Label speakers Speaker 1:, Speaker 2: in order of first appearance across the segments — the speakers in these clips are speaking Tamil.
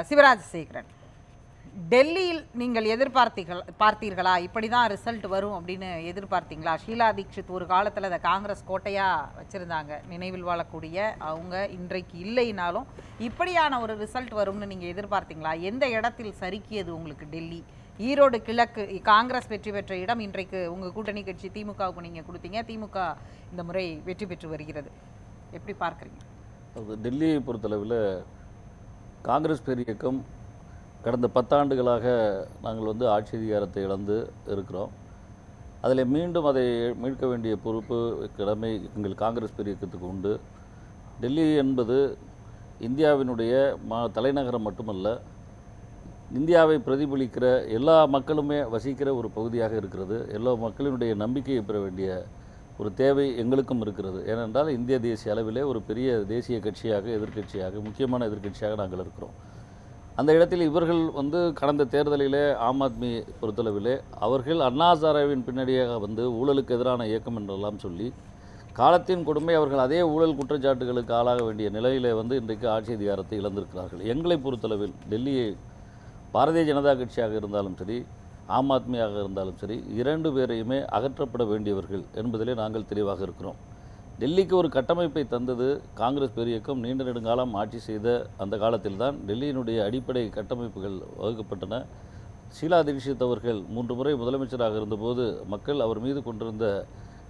Speaker 1: சிவராஜசேகரன், டெல்லியில் நீங்கள் பார்த்தீர்களா? இப்படி தான் ரிசல்ட் வரும் அப்படின்னு எதிர்பார்த்தீங்களா? ஷீலா தீக்ஷித் ஒரு காலத்தில் அதை காங்கிரஸ் கோட்டையாக வச்சுருந்தாங்க, நினைவில் வாழக்கூடிய அவங்க. இன்றைக்கு இல்லைனாலும் இப்படியான ஒரு ரிசல்ட் வரும்னு நீங்கள் எதிர்பார்த்தீங்களா? எந்த இடத்தில் சறுக்கியது உங்களுக்கு டெல்லி? ஈரோடு கிழக்கு காங்கிரஸ் வெற்றி பெற்ற இடம், இன்றைக்கு உங்கள் கூட்டணி கட்சி திமுகவுக்கு நீங்கள் கொடுத்தீங்க. திமுக இந்த முறை வெற்றி பெற்று வருகிறது. எப்படி பார்க்குறீங்க?
Speaker 2: டெல்லியை பொறுத்தளவில் காங்கிரஸ் பேரியக்கம் கடந்த 10 ஆண்டுகளாக நாங்கள் ஆட்சி அதிகாரத்தை இழந்து இருக்கிறோம். அதில் மீண்டும் அதை மீட்க வேண்டிய பொறுப்பு, கடமை எங்கள் காங்கிரஸ் பேரியக்கத்துக்கு உண்டு. டெல்லி என்பது இந்தியாவினுடைய தலைநகரம் மட்டுமல்ல, இந்தியாவை பிரதிபலிக்கிற எல்லா மக்களுமே வசிக்கிற ஒரு பகுதியாக இருக்கிறது. எல்லா மக்களினுடைய நம்பிக்கையை பெற வேண்டிய ஒரு தேவை எங்களுக்கும் இருக்கிறது. ஏனென்றால் இந்திய தேசிய அளவிலே ஒரு பெரிய தேசிய கட்சியாக, எதிர்க்கட்சியாக, முக்கியமான எதிர்க்கட்சியாக நாங்கள் இருக்கிறோம். அந்த இடத்தில் இவர்கள் கடந்த தேர்தலிலே ஆம் ஆத்மி பொறுத்தளவிலே அவர்கள் அண்ணா ஹசாரேவின் பின்னணியாக ஊழலுக்கு எதிரான இயக்கம் என்றெல்லாம் சொல்லி காலத்தின் கொடுமை அவர்கள் அதே ஊழல் குற்றச்சாட்டுகளுக்கு ஆளாக வேண்டிய நிலையிலே இன்றைக்கு ஆட்சி அதிகாரத்தை இழந்திருக்கிறார்கள். எங்களை பொறுத்தளவில் டெல்லியை பாரதிய ஜனதா கட்சியாக இருந்தாலும் சரி, ஆம் ஆத்மியாக இருந்தாலும் சரி, 2 பேரையுமே அகற்றப்பட வேண்டியவர்கள் என்பதிலே நாங்கள் தெளிவாக இருக்கிறோம். டெல்லிக்கு ஒரு கட்டமைப்பை தந்தது காங்கிரஸ் பேரியக்கம். நீண்ட நெடுங்காலம் ஆட்சி செய்த அந்த காலத்தில்தான் டெல்லியினுடைய அடிப்படை கட்டமைப்புகள் வகுக்கப்பட்டன. ஷீலா தீக்ஷித் அவர்கள் 3 முறை முதலமைச்சராக இருந்தபோது மக்கள் அவர் மீது கொண்டிருந்த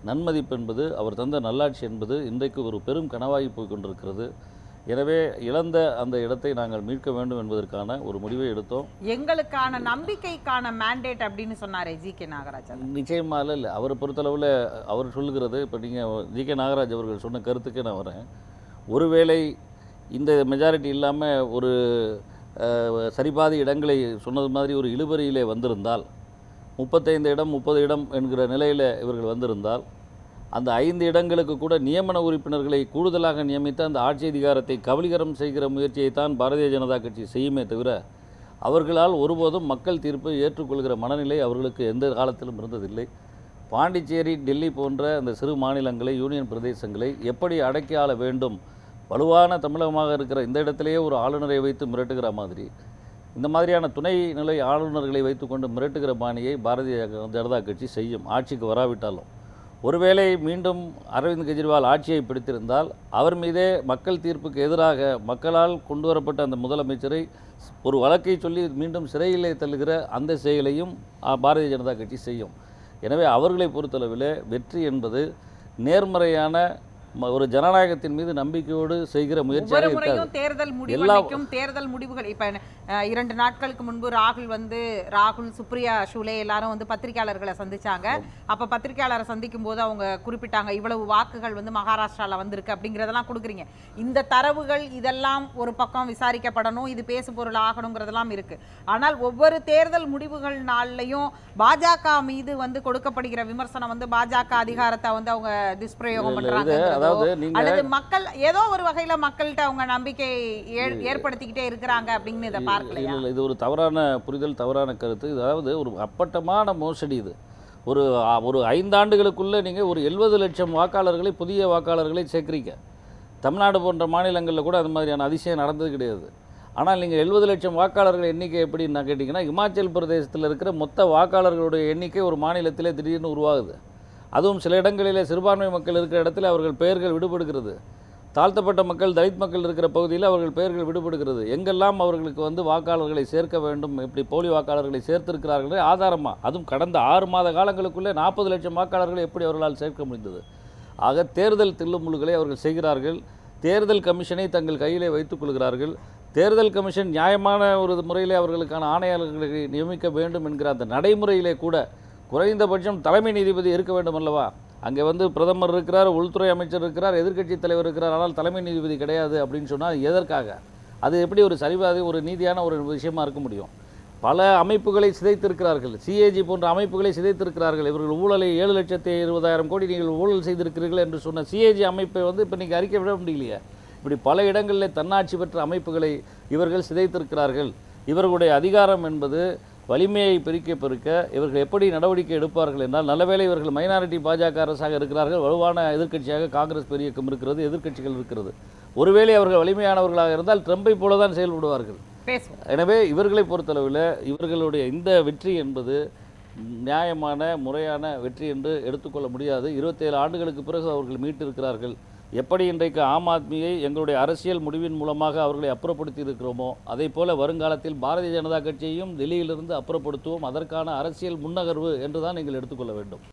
Speaker 2: நன்மதிப்பு என்பது, அவர் தந்த நல்லாட்சி என்பது இன்றைக்கு ஒரு பெரும் கனவாகி போய் கொண்டிருக்கிறது. எனவே இழந்த அந்த இடத்தை நாங்கள் மீட்க வேண்டும் என்பதற்கான ஒரு முடிவை எடுத்தோம்.
Speaker 1: எங்களுக்கான நம்பிக்கைக்கான மேண்டேட் அப்படின்னு சொன்னாரே ஜி.கே. நாகராஜ்.
Speaker 2: நிச்சயமாக இல்லை. அவரை பொறுத்தளவில் அவர் சொல்லுகிறது, இப்போ நீங்கள் ஜி.கே. நாகராஜ் அவர்கள் சொன்ன கருத்துக்கே நான் வரேன். ஒருவேளை இந்த மெஜாரிட்டி இல்லாமல் ஒரு சரிபாதி இடங்களை சொன்னது மாதிரி ஒரு இழுபறியிலே வந்திருந்தால், 35 இடம் 30 இடம் என்கிற நிலையில் இவர்கள் வந்திருந்தால், அந்த 5 இடங்களுக்கு கூட நியமன உறுப்பினர்களை கூடுதலாக நியமித்து அந்த ஆட்சி அதிகாரத்தை கபலீகரம் செய்கிற முயற்சியைத்தான் பாரதிய ஜனதா கட்சி செய்யுமே தவிர, அவர்களால் ஒருபோதும் மக்கள் தீர்ப்பை ஏற்றுக்கொள்கிற மனநிலை அவர்களுக்கு எந்த காலத்திலும் இருந்ததில்லை. பாண்டிச்சேரி, டெல்லி போன்ற அந்த சிறு மாநிலங்களை, யூனியன் பிரதேசங்களை எப்படி அடக்கி ஆள வேண்டும், வலுவான தமிழகமாக இருக்கிற இந்த இடத்திலேயே ஒரு ஆளுநரை வைத்து மிரட்டுகிற மாதிரி, இந்த மாதிரியான துணைநிலை ஆளுநர்களை வைத்துக்கொண்டு மிரட்டுகிற பாணியை பாரதிய ஜனதா கட்சி செய்யும். ஆட்சிக்கு வராவிட்டாலும் ஒருவேளை மீண்டும் அரவிந்த் கெஜ்ரிவால் ஆட்சியை பிடித்திருந்தால் அவர் மீதே மக்கள் தீர்ப்புக்கு எதிராக மக்களால் கொண்டு வரப்பட்ட அந்த முதலமைச்சரை ஒரு வழக்கை சொல்லி மீண்டும் சிறையிலே தள்ளுகிற அந்த செயலையும் பாரதிய ஜனதா கட்சி செய்யும். எனவே அவர்களை பொறுத்தளவில் வெற்றி என்பது நேர்மறையான ஒரு ஜனநாயகத்தின் மீது நம்பிக்கையோடு செய்கிற முயற்சியாக இருக்காது.
Speaker 1: தேர்தல் முடிவுகள் இப்ப 2 நாட்களுக்கு முன்பு ராகுல் சுப்ரியா ஷூலே எல்லாரும் பத்திரிகையாளர்களை சந்திச்சாங்க. அப்ப பத்திரிகையாளரை சந்திக்கும் போது அவங்க குறிப்பிட்டாங்க, இவ்வளவு வாக்குகள் மகாராஷ்டிரால வந்திருக்கு அப்படிங்கறதெல்லாம் கொடுக்குறீங்க. இந்த தரவுகள் இதெல்லாம் ஒரு பக்கம் விசாரிக்கப்படணும், இது பேசு பொருள் ஆகணுங்கிறதெல்லாம் இருக்கு. ஆனால் ஒவ்வொரு தேர்தல் முடிவுகள் நாள்லையும் பாஜக மீது கொடுக்கப்படுகிற விமர்சனம் பாஜக அதிகாரத்தை அவங்க துஷ்பிரயோகம் பண்றாங்க, அல்லது மக்கள் ஏதோ ஒரு வகையில மக்கள்கிட்ட அவங்க நம்பிக்கை ஏற்படுத்திக்கிட்டே இருக்கிறாங்க அப்படின்னு இதை பார்க்கலையா?
Speaker 2: இது ஒரு தவறான புரிதல், தவறான கருத்து. அதாவது ஒரு அப்பட்டமான மோசடி. இது ஒரு 5 ஆண்டுகளுக்குள்ளே நீங்கள் ஒரு 70 லட்சம் வாக்காளர்களை, புதிய வாக்காளர்களை சேர்க்குறீங்க. தமிழ்நாடு போன்ற மாநிலங்களில் கூட அது மாதிரியான அதிசயம் நடந்தது கிடையாது. ஆனால் நீங்கள் 70 லட்சம் வாக்காளர்கள் எண்ணிக்கை எப்படின்னு கேட்டிங்கன்னா, இமாச்சல் பிரதேசத்தில் இருக்கிற மொத்த வாக்காளர்களுடைய எண்ணிக்கை ஒரு மாநிலத்திலே திடீர்னு உருவாகுது. அதுவும் சில இடங்களில் சிறுபான்மை மக்கள் இருக்கிற இடத்துல அவர்கள் பெயர்கள் விடுபடுகிறது. தாழ்த்தப்பட்ட மக்கள், தலித் மக்கள் இருக்கிற பகுதியில் அவர்கள் பெயர்கள் விடுபடுகிறது. எங்கெல்லாம் அவர்களுக்கு வாக்காளர்களை சேர்க்க வேண்டும், இப்படி போலி வாக்காளர்களை சேர்த்திருக்கிறார்களே ஆதாரமாக, அதுவும் கடந்த 6 மாத காலங்களுக்குள்ளே 40 லட்சம் வாக்காளர்களை எப்படி அவர்களால் சேர்க்க முடிந்தது? ஆக தேர்தல் தில்லுமுள்ளுகளை அவர்கள் செய்கிறார்கள். தேர்தல் கமிஷனை தங்கள் கையிலே வைத்துக் கொள்கிறார்கள். தேர்தல் கமிஷன் நியாயமான ஒரு முறையிலே அவர்களுக்கான ஆணையாளர்களை நியமிக்க வேண்டும் என்கிற அந்த நடைமுறையிலே கூட குறைந்தபட்சம் தலைமை நீதிபதி இருக்க வேண்டும் அல்லவா? அங்கே பிரதமர் இருக்கிறார், உள்துறை அமைச்சர் இருக்கிறார், எதிர்க்கட்சி தலைவர் இருக்கிறார், ஆனால் தலைமை நீதிபதி கிடையாது அப்படின்னு சொன்னால் எதற்காக? அது எப்படி ஒரு சரிவாதி, ஒரு நீதியான ஒரு விஷயமா இருக்க முடியும்? பல அமைப்புகளை சிதைத்திருக்கிறார்கள். சிஏஜி போன்ற அமைப்புகளை சிதைத்திருக்கிறார்கள். இவர்கள் ஊழலை 7,20,000 கோடி நீங்கள் ஊழல் செய்திருக்கிறீர்கள் என்று சொன்ன சிஏஜி அமைப்பை இப்போ நீங்கள் அறிக்கை விட முடியலையே. இப்படி பல இடங்களில் தன்னாட்சி பெற்ற அமைப்புகளை இவர்கள் சிதைத்திருக்கிறார்கள். இவர்களுடைய அதிகாரம் என்பது வலிமையை பெருக்க இவர்கள் எப்படி நடவடிக்கை எடுப்பார்கள் என்றால், நல்லவேளை இவர்கள் மைனாரிட்டி பாஜக அரசாக இருக்கிறார்கள், வலுவான எதிர்க்கட்சியாக காங்கிரஸ் பெரியக்கம் இருக்கிறது, எதிர்க்கட்சிகள் இருக்கிறது. ஒருவேளை அவர்கள் வலிமையானவர்களாக இருந்தால் ட்ரம்பை போல தான் செயல்படுவார்கள்.
Speaker 1: பேசுவோம்.
Speaker 2: எனவே இவர்களை பொறுத்தளவில் இவர்களுடைய இந்த வெற்றி என்பது நியாயமான முறையான வெற்றி என்று எடுத்துக்கொள்ள முடியாது. 27 ஆண்டுகளுக்கு பிறகு அவர்கள் மீட்டிருக்கிறார்கள். எப்படி இன்றைக்கு ஆம் ஆத்மியை எங்களுடைய அரசியல் முடிவின் மூலமாக அவர்களை அப்புறப்படுத்தி இருக்கிறோமோ, அதே போல வருங்காலத்தில் பாரதிய ஜனதா கட்சியையும் டெல்லியிலிருந்து அப்புறப்படுத்துவோம். அதற்கான அரசியல் முன்னகர்வு என்றுதான் நீங்கள் எடுத்துக்கொள்ள வேண்டும்.